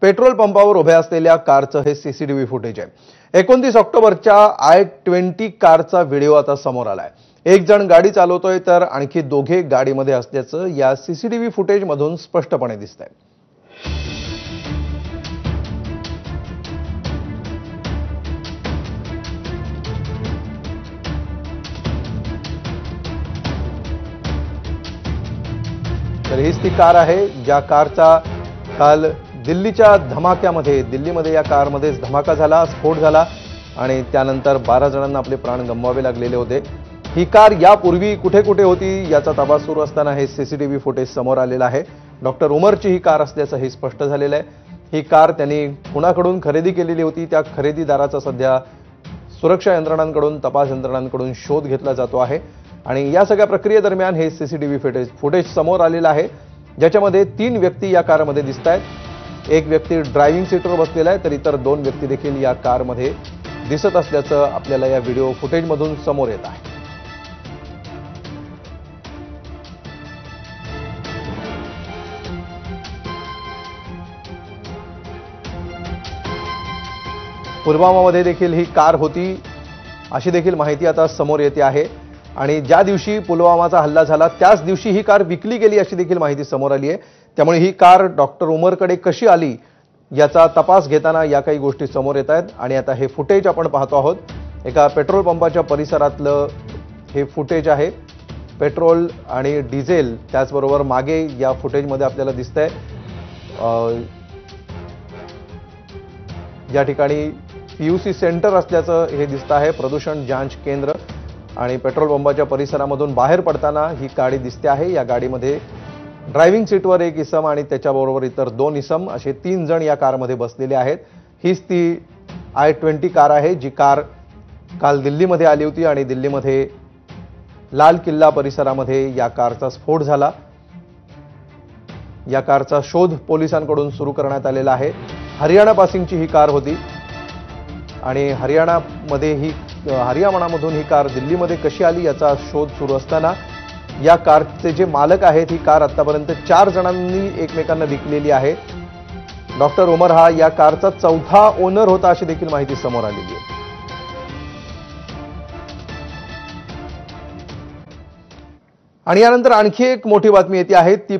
Petrol पंपावर उभ्या असलेल्या कारचं हे सीसीटीव्ही फुटेज आहे। 29 ऑक्टोबरच्या i20 कारचा व्हिडिओ आता समोर आलाय। एक जण गाडी चालवतोय तर आणखी दोघे गाडीमध्ये असल्याचं या सीसीटीव्ही फुटेज मधून स्पष्टपणे दिसतंय। तर हीच ती कार आहे ज्या कारचा काल दिल्लीच्या धमाक्यामध्ये दिल्लीमध्ये या कारमध्येच धमाका झाला, स्फोट झाला आणि त्यानंतर 12 जणांना आपले प्राण गमवावे लागलेले होते। ही कार यापूर्वी कुठे कुठे होती याचा तपास सुरू असताना हे सीसीटीव्ही फुटेज समोर आलेलं आहे। डॉक्टर उमरची ही कार असल्याचं हे स्पष्ट झालेलं आहे। ही कार त्यांनी कुणाकडून खरेदी केलेली होती, त्या खरेदीदाराचा सध्या सुरक्षा यंत्रणांकडून, तपास यंत्रणांकडून शोध घेतला जातो आहे आणि या सगळ्या प्रक्रियेदरम्यान हे सीसीटीव्ही फुटेज समोर आलेलं आहे, ज्याच्यामध्ये 3 व्यक्ती या कारमध्ये दिसतायत। एक व्यक्ती ड्रायव्हिंग सीटवर बसलेला आहे तर इतर 2 व्यक्ती देखील या कारमध्ये दिसत असल्याचं आपल्याला या व्हिडिओ फुटेजमधून समोर येत आहे। पुलवामामध्ये देखील ही कार होती अशी देखील माहिती आता समोर येते आहे आणि ज्या दिवशी पुलवामाचा हल्ला झाला त्याच दिवशी ही कार विकली गेली अशी देखील माहिती समोर आली आहे। त्यामुळे ही कार डॉक्टर उमरकडे कशी आली याचा तपास घेताना या काही गोष्टी समोर येत आहेत आणि आता हे फुटेज आपण पाहतो आहोत। एका पेट्रोल पंपाच्या परिसरातलं हे फुटेज आहे। पेट्रोल आणि डिझेल त्याचबरोबर मागे या फुटेजमध्ये आपल्याला दिसतंय या ठिकाणी पीयूसी सेंटर असल्याचं हे दिसतं आहे, प्रदूषण जांच केंद्र, आणि पेट्रोल पंपाच्या परिसरामधून बाहेर पडताना ही गाडी दिसते आहे। या गाडीमध्ये ड्रायव्हिंग सीटवर एक इसम आणि त्याच्याबरोबर इतर 2 इसम असे 3 जण या कारमध्ये बसलेले आहेत। हीच ती i20 कार आहे जी कार काल दिल्लीमध्ये आली होती आणि दिल्लीमध्ये लाल किल्ला परिसरामध्ये या कारचा स्फोट झाला। या कारचा शोध पोलिसांकडून सुरू करण्यात आलेला आहे। हरियाणा पासिंगची ही कार होती आणि हरियाणामधून ही कार दिल्लीमध्ये कशी आली याचा शोध सुरू असताना या कारचे जे मालक आहेत, ही कार आतापर्यंत 4 जणांनी एकमेकांना विकलेली आहे। डॉक्टर उमर हा या कारचा 4था ओनर होता अशी देखील माहिती समोर आलेली आहे। आणि यानंतर आणखी एक मोठी बातमी येते आहे ती